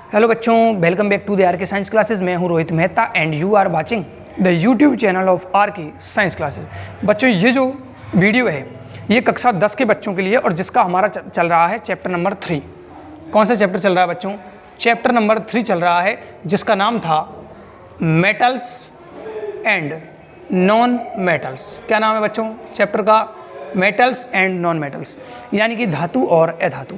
Hello बच्चों, welcome back to the R K science classes. मैं हूं Rohit Mehta and you are watching the YouTube channel of R K science classes. बच्चों, ये जो video है ये कक्षा 10 के बच्चों के लिए और जिसका हमारा चल रहा है चैप्टर नंबर 3। कौन सा चैप्टर चल रहा है बच्चों? चैप्टर नंबर 3 चल रहा है, जिसका नाम था मेटल्स एंड नॉन मेटल्स। क्या नाम है बच्चों चैप्टर का? मेटल्स एंड नॉन मेटल्स, यानी कि धातु और अधातु।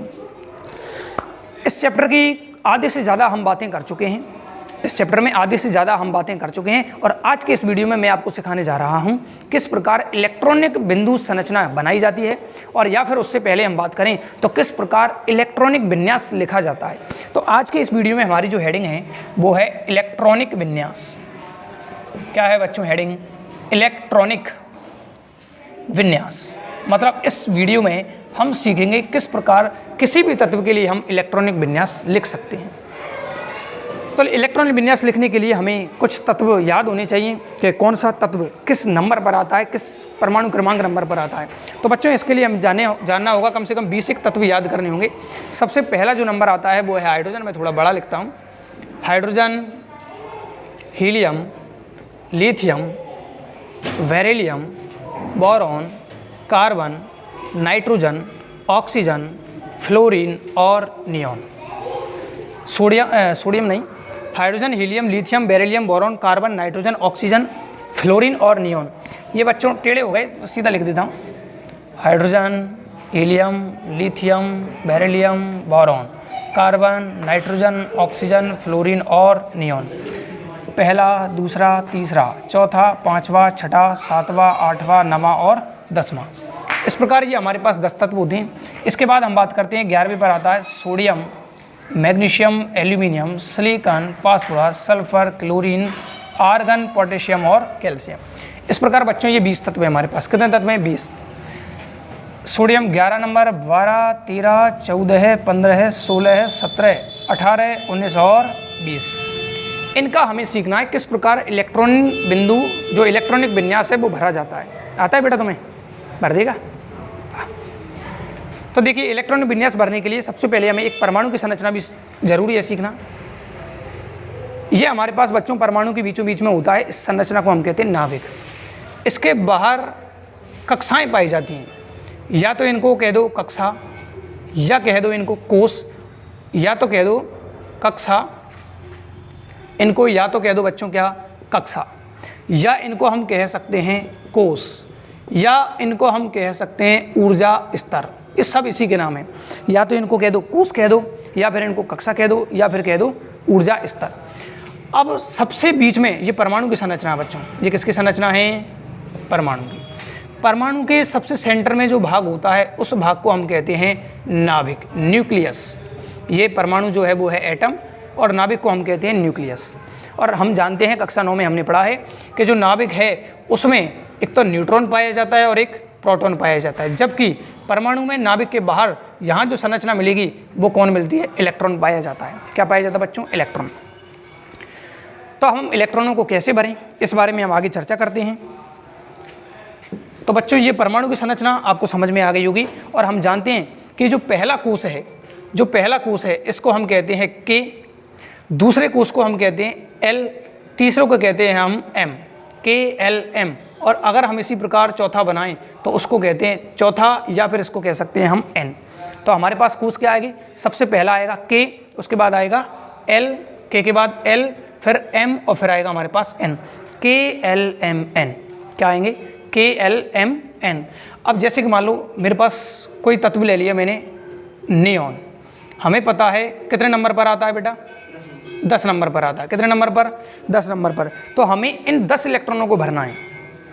इस चैप्टर की आधे से ज़्यादा हम बातें कर चुके हैं। इस चैप्टर में आधे से ज़्यादा हम बातें कर चुके हैं और आज के इस वीडियो में मैं आपको सिखाने जा रहा हूं किस प्रकार इलेक्ट्रॉनिक बिंदु संरचना बनाई जाती है, और या फिर उससे पहले हम बात करें तो किस प्रकार इलेक्ट्रॉनिक विन्यास लिखा जाता है। तो आज के इस वीडियो में हमारी जो हेडिंग है वो है इलेक्ट्रॉनिक विन्यास। क्या है बच्चों हेडिंग? इलेक्ट्रॉनिक विन्यास। मतलब इस वीडियो में हम सीखेंगे किस प्रकार किसी भी तत्व के लिए हम इलेक्ट्रॉनिक विन्यास लिख सकते हैं। तो इलेक्ट्रॉनिक विन्यास लिखने के लिए हमें कुछ तत्व याद होने चाहिए कि कौन सा तत्व किस नंबर पर आता है, किस परमाणु क्रमांक नंबर पर आता है। तो बच्चों, इसके लिए हम जानना होगा, कम से कम 20 तत्व याद करने होंगे। सबसे पहला जो नंबर आता है वो है हाइड्रोजन। मैं थोड़ा बड़ा लिखता हूँ। Hydrogen, helium, lithium, beryllium, boron, carbon, nitrogen, oxygen, fluorine और नियॉन। सोडियम नहीं, hydrogen, helium, lithium, beryllium, boron, carbon, nitrogen, oxygen, fluorine और नियॉन। ये बच्चों टेढ़े हो गए, सीधा लिख देता हूँ। Hydrogen, helium, lithium, beryllium, boron, carbon, nitrogen, oxygen, fluorine और नियॉन। पहला, दूसरा, तीसरा, चौथा, पाँचवा, छठा, सातवां, आठवां, नवां और 10वां। इस प्रकार ये हमारे पास 10 तत्व होते हैं। इसके बाद हम बात करते हैं 11वें पर आता है sodium, magnesium, aluminium, silicon, phosphorus, sulphur, chlorine, argon, potassium और कैल्शियम। इस प्रकार बच्चों ये 20 तत्व है हमारे पास। कितने तत्व हैं? 20। सोडियम 11 नंबर, 12, 13, 14, 15, 16, 17, 18, 19 और 20। इनका हमें सीखना है किस प्रकार इलेक्ट्रॉनिक बिंदु जो इलेक्ट्रॉनिक विन्यास है वो भरा जाता है। आता है बेटा तुम्हें? भर देगा? तो देखिए, इलेक्ट्रॉनिक विन्यास भरने के लिए सबसे पहले हमें एक परमाणु की संरचना भी जरूरी है सीखना। ये हमारे पास बच्चों परमाणु के बीचों बीच में होता है। इस संरचना को हम कहते हैं नाभिक। इसके बाहर कक्षाएं पाई जाती हैं। या तो इनको कह दो कक्षा, या कह दो इनको कोष, या तो कह दो कक्षा, इनको या तो कह दो बच्चों क्या? कक्षा, या इनको हम कह सकते हैं कोष, या इनको हम कह सकते हैं ऊर्जा स्तर। ये सब इसी के नाम है। या तो इनको कह दो कोष कह दो, या फिर इनको कक्षा कह दो, या फिर कह दो ऊर्जा स्तर। अब सबसे बीच में ये परमाणु की संरचना है बच्चों। ये किसकी संरचना है? परमाणु की। परमाणु के सबसे सेंटर में जो भाग होता है उस भाग को हम कहते हैं नाभिक, न्यूक्लियस। ये परमाणु जो है वो है एटम और नाभिक को हम कहते हैं न्यूक्लियस। और हम जानते हैं कक्षा 9 में हमने पढ़ा है कि जो नाभिक है उसमें एक तो न्यूट्रॉन पाया जाता है और एक प्रोटॉन पाया जाता है, जबकि परमाणु में नाभिक के बाहर यहाँ जो संरचना मिलेगी वो कौन मिलती है? इलेक्ट्रॉन पाया जाता है। क्या पाया जाता है बच्चों? इलेक्ट्रॉन। तो हम इलेक्ट्रॉनों को कैसे भरें इस बारे में हम आगे चर्चा करते हैं। तो बच्चों, ये परमाणु की संरचना आपको समझ में आ गई होगी। और हम जानते हैं कि जो पहला कोष है इसको हम कहते हैं के, दूसरे कोष को हम कहते हैं एल, तीसरे को कहते हैं हम एम, KLM। और अगर हम इसी प्रकार चौथा बनाएं तो उसको कहते हैं चौथा, या फिर इसको कह सकते हैं हम N। तो हमारे पास कोष क्या आएगी? सबसे पहला आएगा K, उसके बाद आएगा L, K के बाद L, फिर M और फिर आएगा हमारे पास N। KLMN। क्या आएंगे? KLMN। अब जैसे कि मान लो मेरे पास कोई तत्व ले लिया मैंने, नियॉन। हमें पता है कितने नंबर पर आता है बेटा? 10 नंबर पर आता है। कितने नंबर पर? 10 नंबर पर। तो हमें इन 10 इलेक्ट्रॉनों को भरना है।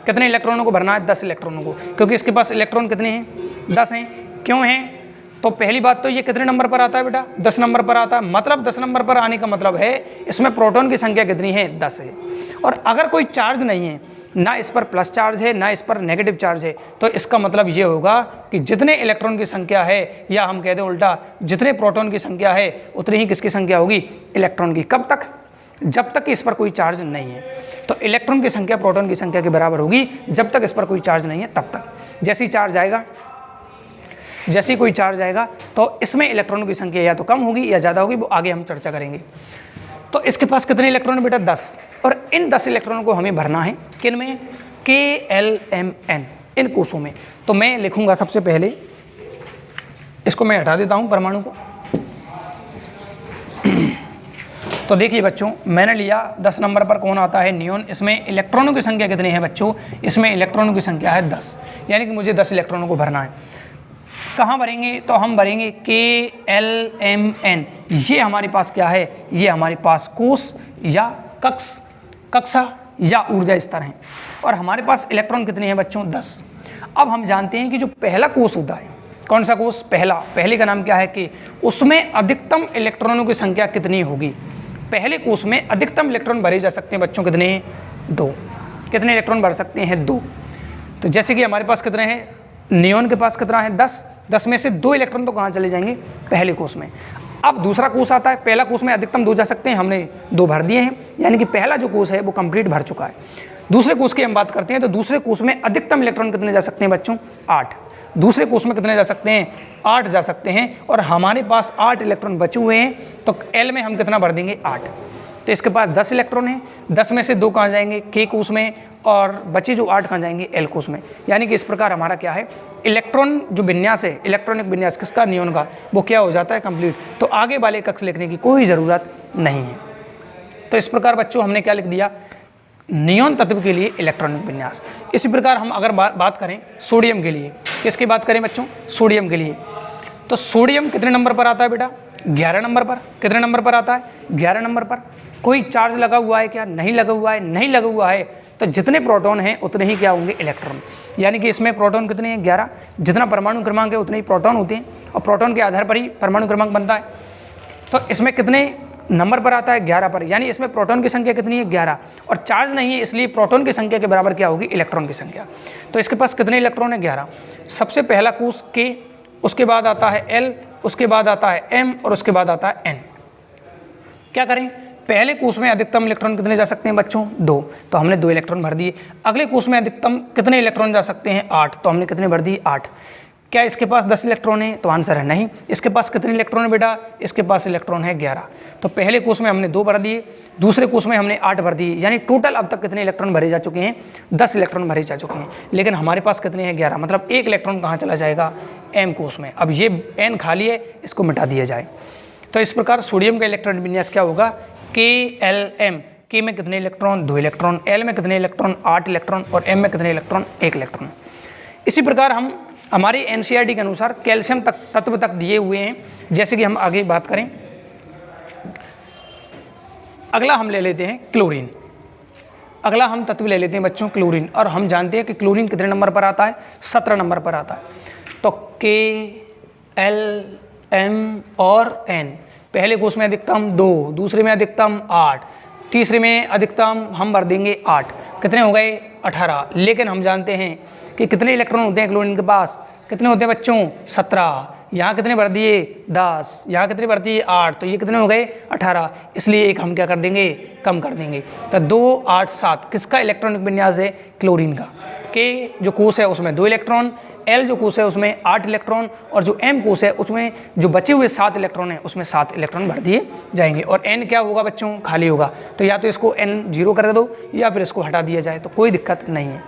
कितने इलेक्ट्रॉनों को भरना है? 10 इलेक्ट्रॉनों को, क्योंकि इसके पास इलेक्ट्रॉन कितने हैं? 10 हैं। क्यों हैं? तो पहली बात तो ये कितने नंबर पर आता है बेटा? 10 नंबर पर आता है। मतलब 10 नंबर पर आने का मतलब है इसमें प्रोटॉन की संख्या कितनी है? 10 है। और अगर कोई चार्ज नहीं है, ना इस पर प्लस चार्ज है ना इस पर नेगेटिव चार्ज है, तो इसका मतलब ये होगा कि जितने इलेक्ट्रॉन की संख्या है, या हम कह दें उल्टा, जितने प्रोटॉन की संख्या है उतनी ही किसकी संख्या होगी? इलेक्ट्रॉन की। कब तक? जब तक कि इस पर कोई चार्ज नहीं है। तो इलेक्ट्रॉन की संख्या प्रोटॉन की संख्या के बराबर होगी जब तक इस पर कोई चार्ज नहीं है तब तक। जैसे ही चार्ज आएगा जैसे ही कोई चार्ज आएगा तो इसमें इलेक्ट्रॉनों की संख्या या तो कम होगी या ज़्यादा होगी, वो आगे हम चर्चा करेंगे। तो इसके पास कितने इलेक्ट्रॉन है बेटा? 10। और इन 10 इलेक्ट्रॉनों को हमें भरना है किन में? KLMN, इन कोषों में। तो मैं लिखूंगा सबसे पहले, इसको मैं हटा देता हूं परमाणु को। तो देखिए बच्चों, मैंने लिया 10 नंबर पर कौन आता है? नियोन। इसमें इलेक्ट्रॉनों की संख्या कितनी है बच्चों? इसमें इलेक्ट्रॉनों की संख्या है 10, यानी कि मुझे 10 इलेक्ट्रॉनों को भरना है। कहाँ भरेंगे? तो हम भरेंगे KLMN। ये हमारे पास क्या है? ये हमारे पास कोष या कक्षा या ऊर्जा स्तर है। और हमारे पास इलेक्ट्रॉन कितने हैं बच्चों? 10। अब हम जानते हैं कि जो पहला कोष होता है, कौन सा कोष? पहले का नाम क्या है? कि उसमें अधिकतम इलेक्ट्रॉनों की संख्या कितनी होगी? पहले कोष में अधिकतम इलेक्ट्रॉन भरे जा सकते हैं बच्चों कितने? 2। कितने इलेक्ट्रॉन भर सकते हैं? 2। तो जैसे कि हमारे पास कितने हैं? नियोन के पास कितना है? 10। 10 में से 2 इलेक्ट्रॉन तो कहाँ चले जाएंगे? पहले कोष में। अब दूसरा कोष आता है, पहला कोष में अधिकतम 2 जा सकते हैं, हमने 2 भर दिए हैं, यानी कि पहला जो कोष है वो कंप्लीट भर चुका है। दूसरे कोष की हम बात करते हैं, तो दूसरे कोष में अधिकतम इलेक्ट्रॉन कितने जा सकते हैं बच्चों? 8। दूसरे कोष में कितने जा सकते हैं? 8 जा सकते हैं। और हमारे पास 8 इलेक्ट्रॉन बचे हुए हैं, तो L में हम कितना भर देंगे? 8। तो इसके पास 10 इलेक्ट्रॉन हैं, 10 में से 2 कहाँ जाएंगे? K कोष में, और बचे जो 8 कहाँ जाएंगे? L कोष में। यानी कि इस प्रकार हमारा क्या है? इलेक्ट्रॉन जो विन्यास है, इलेक्ट्रॉनिक विन्यास किसका? नियोन का, वो क्या हो जाता है? कंप्लीट। तो आगे वाले कक्ष लिखने की कोई ज़रूरत नहीं है। तो इस प्रकार बच्चों हमने क्या लिख दिया? नियोन तत्व के लिए इलेक्ट्रॉनिक विन्यास। इसी प्रकार हम अगर बात करें सोडियम के लिए, किसकी बात करें बच्चों? सोडियम के लिए। तो सोडियम कितने नंबर पर आता है बेटा? 11 नंबर पर। कितने नंबर पर आता है? 11 नंबर पर। कोई चार्ज लगा हुआ है क्या? नहीं लगा हुआ है। नहीं लगा हुआ है तो जितने प्रोटॉन हैं उतने ही क्या होंगे? इलेक्ट्रॉन। यानी कि इसमें प्रोटॉन कितने हैं? 11। जितना परमाणु क्रमांक है उतने ही प्रोटॉन होते हैं, और प्रोटॉन के आधार पर ही परमाणु क्रमांक बनता है। तो इसमें कितने नंबर पर आता है? 11 पर। यानी इसमें प्रोटॉन की संख्या कितनी है? 11। और चार्ज नहीं है, इसलिए प्रोटॉन की संख्या के बराबर क्या होगी? इलेक्ट्रॉन की संख्या। तो इसके पास कितने इलेक्ट्रॉन है? 11। सबसे पहला कोष K, उसके बाद आता है L, उसके बाद आता है M, और उसके बाद आता है N। क्या करें? पहले कोष में अधिकतम इलेक्ट्रॉन कितने जा सकते हैं बच्चों? 2। तो हमने 2 इलेक्ट्रॉन भर दिए। अगले कोष में अधिकतम कितने इलेक्ट्रॉन जा सकते हैं? 8। तो हमने कितने भर दिए? 8। क्या इसके पास 10 इलेक्ट्रॉन है? तो आंसर है नहीं। इसके पास कितने इलेक्ट्रॉन है बेटा? इसके पास इलेक्ट्रॉन है 11। तो पहले कोष में हमने 2 भर दिए, दूसरे कोष में हमने 8 भर दिए, यानी टोटल अब तक कितने इलेक्ट्रॉन भरे जा चुके हैं? 10 इलेक्ट्रॉन भरे जा चुके हैं। लेकिन हमारे पास कितने हैं? 11। मतलब 1 इलेक्ट्रॉन कहाँ चला जाएगा? M कोष में। अब ये N खाली है, इसको मिटा दिया जाए। तो इस प्रकार सोडियम का इलेक्ट्रॉन विन्यास क्या होगा? KLM। K में कितने इलेक्ट्रॉन? 2 इलेक्ट्रॉन। L में कितने इलेक्ट्रॉन? 8 इलेक्ट्रॉन। और M में कितने इलेक्ट्रॉन? 1 इलेक्ट्रॉन। इसी प्रकार हम हमारी NCERT के अनुसार कैल्शियम तत्व तक दिए हुए हैं। जैसे कि हम आगे बात करें, अगला हम ले लेते हैं क्लोरीन। अगला हम तत्व ले लेते हैं बच्चों क्लोरीन, और हम जानते हैं कि क्लोरीन कितने नंबर पर आता है? 17 नंबर पर आता है। तो K, L, M और N। पहले कोष में अधिकतम 2, दूसरे में अधिकतम 8, तीसरे में अधिकतम हम भर देंगे 8। कितने हो गए? 18। लेकिन हम जानते हैं कि कितने इलेक्ट्रॉन होते हैं क्लोरीन के पास? कितने होते हैं बच्चों? 17। यहाँ कितने भर दिए? 10। यहाँ कितने भर दिए? 8। तो ये कितने हो गए? 18। इसलिए एक हम क्या कर देंगे? कम कर देंगे। तो 2, 8, 7 किसका इलेक्ट्रॉनिक विन्यास है? क्लोरीन का। K जो कोष है उसमें 2 इलेक्ट्रॉन, L जो कोष है उसमें 8 इलेक्ट्रॉन, और जो M कोष है उसमें जो बचे हुए 7 इलेक्ट्रॉन है उसमें 7 इलेक्ट्रॉन भर दिए जाएंगे। और N क्या होगा बच्चों? खाली होगा। तो या तो इसको N 0 कर दो या फिर इसको हटा दिया जाए, तो कोई दिक्कत नहीं है।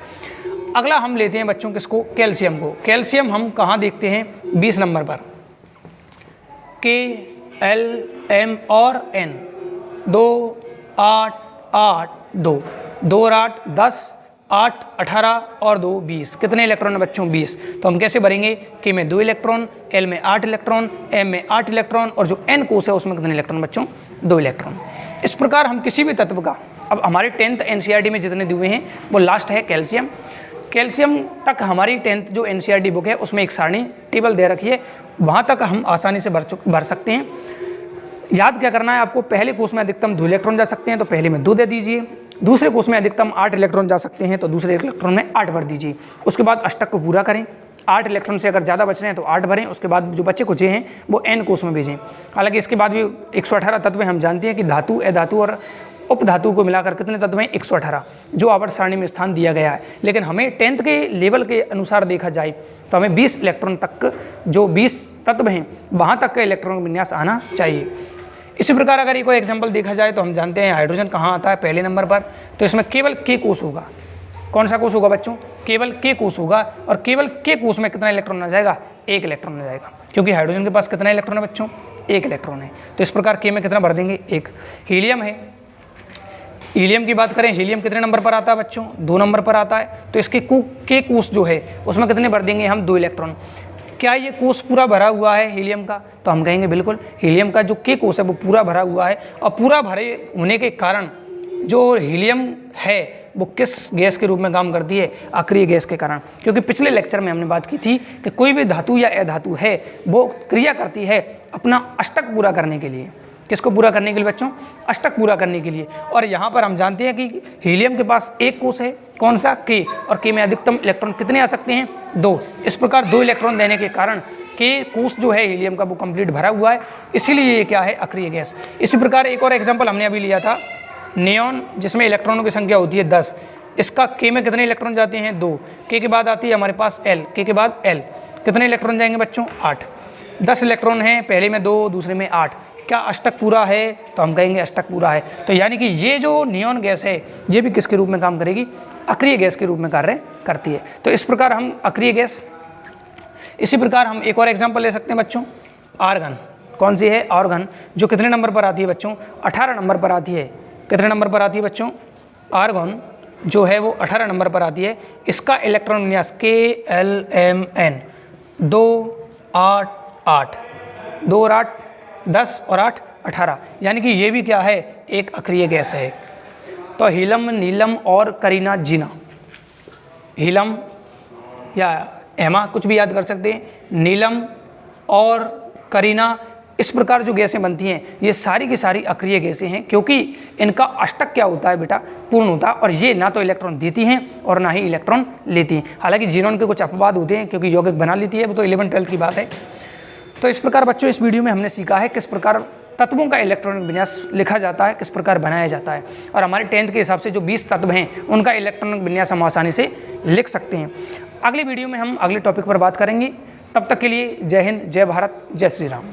अगला हम लेते हैं बच्चों किसको? कैल्शियम को। कैल्शियम हम कहाँ देखते हैं? 20 नंबर पर। K, L, M और N। 2, 8, 8, 2, 2 और 8 10, 8 18 और 2 20। कितने इलेक्ट्रॉन है बच्चों? 20। तो हम कैसे भरेंगे? K में 2 इलेक्ट्रॉन, L में 8 इलेक्ट्रॉन, M में 8 इलेक्ट्रॉन, और जो N कोष है उसमें कितने इलेक्ट्रॉन बच्चों? 2 इलेक्ट्रॉन। इस प्रकार हम किसी भी तत्व का, अब हमारे 10th NCERT में जितने दिए हैं वो लास्ट है कैल्शियम। कैल्शियम तक हमारी 10th जो NCERT बुक है उसमें एक सारणी टेबल दे रखी है, वहाँ तक हम आसानी से भर सकते हैं। याद क्या करना है आपको? पहले कोष में अधिकतम 2 इलेक्ट्रॉन जा सकते हैं, तो पहले में 2 दे दीजिए। दूसरे कोष में अधिकतम 8 इलेक्ट्रॉन जा सकते हैं, तो दूसरे इलेक्ट्रॉन में 8 भर दीजिए। उसके बाद अष्टक को पूरा करें। 8 इलेक्ट्रॉन से अगर ज़्यादा बच रहे हैं तो 8 भरें। उसके बाद जो बचे कुचे हैं वो N कोष में भेजें। हालांकि इसके बाद भी 118 तत्व हम जानते हैं कि धातु, अधातु और उपधातु को मिलाकर कितने तत्व हैं? 118, जो आवर्त सारणी में स्थान दिया गया है। लेकिन हमें 10th के लेवल के अनुसार देखा जाए तो हमें 20 इलेक्ट्रॉन तक, जो 20 तत्व हैं वहाँ तक का इलेक्ट्रॉन विन्यास आना चाहिए। इसी प्रकार अगर एक और एग्जाम्पल देखा जाए तो हम जानते हैं हाइड्रोजन कहाँ आता है? पहले नंबर पर। तो इसमें केवल K कोष होगा। कौन सा कोष होगा बच्चों? केवल K कोष होगा। और केवल K कोष में कितना इलेक्ट्रॉन आ जाएगा? 1 इलेक्ट्रॉन आ जाएगा, क्योंकि हाइड्रोजन के पास कितना इलेक्ट्रॉन है बच्चों? 1 इलेक्ट्रॉन है। तो इस प्रकार K में कितना भर देंगे? 1। हीलियम है, हीलियम की बात करें, हीलियम कितने नंबर पर आता है बच्चों? 2 नंबर पर आता है। तो इसके K कोष जो है उसमें कितने भर देंगे हम? 2 इलेक्ट्रॉन। क्या ये कोष पूरा भरा हुआ है हीलियम का? तो हम कहेंगे बिल्कुल, हीलियम का जो K कोष है वो पूरा भरा हुआ है। और पूरा भरे होने के कारण जो हीलियम है वो किस गैस के रूप में काम करती है? अक्रिय गैस के कारण। क्योंकि पिछले लेक्चर में हमने बात की थी कि कोई भी धातु या अधातु है वो क्रिया करती है अपना अष्टक पूरा करने के लिए। किसको पूरा करने के लिए बच्चों? अष्टक पूरा करने के लिए। और यहाँ पर हम जानते हैं कि हीलियम के पास 1 कोष है, कौन सा? K। और K में अधिकतम इलेक्ट्रॉन कितने आ सकते हैं? 2। इस प्रकार 2 इलेक्ट्रॉन देने के कारण K कोष जो है हीलियम का वो कंप्लीट भरा हुआ है, इसीलिए ये क्या है? अक्रिय गैस। इसी प्रकार एक और एग्जाम्पल हमने अभी लिया था, नियॉन, जिसमें इलेक्ट्रॉनों की संख्या होती है 10। इसका K में कितने इलेक्ट्रॉन जाते हैं? 2। K के बाद आती है हमारे पास L। K के बाद L, कितने इलेक्ट्रॉन जाएंगे बच्चों? 8। 10 इलेक्ट्रॉन हैं, पहले में 2, दूसरे में 8। क्या अष्टक पूरा है? तो हम कहेंगे अष्टक पूरा है। तो यानी कि ये जो नियॉन गैस है ये भी किसके रूप में काम करेगी? अक्रिय गैस के रूप में कार्य करती है। तो इस प्रकार हम अक्रिय गैस। इसी प्रकार हम एक और एग्जाम्पल ले सकते हैं बच्चों, आर्गन। कौन सी है? आर्गन, जो कितने नंबर पर आती है बच्चों? 18 नंबर पर आती है। कितने नंबर पर आती है बच्चों? आर्गन जो है वो 18 नंबर पर आती है। इसका इलेक्ट्रॉन विन्यास KLMN 2 8 8, 2 और 8 10 और 8 18, यानी कि ये भी क्या है? एक अक्रिय गैस है। तो हीलम, नीलम और करीना जीना, हीलम या एमा कुछ भी याद कर सकते हैं, नीलम और करीना, इस प्रकार जो गैसें बनती हैं ये सारी की सारी अक्रिय गैसें हैं, क्योंकि इनका अष्टक क्या होता है बेटा? पूर्ण होता है। और ये ना तो इलेक्ट्रॉन देती हैं और ना ही इलेक्ट्रॉन लेती हैं। हालांकि जीनोन के कुछ अपवाद होते हैं, क्योंकि यौगिक बना लेती है, वो तो 11th-12th की बात है। तो इस प्रकार बच्चों इस वीडियो में हमने सीखा है किस प्रकार तत्वों का इलेक्ट्रॉनिक विन्यास लिखा जाता है, किस प्रकार बनाया जाता है। और हमारे 10th के हिसाब से जो 20 तत्व हैं उनका इलेक्ट्रॉनिक विन्यास हम आसानी से लिख सकते हैं। अगली वीडियो में हम अगले टॉपिक पर बात करेंगे। तब तक के लिए जय हिंद, जय भारत, जय श्री राम।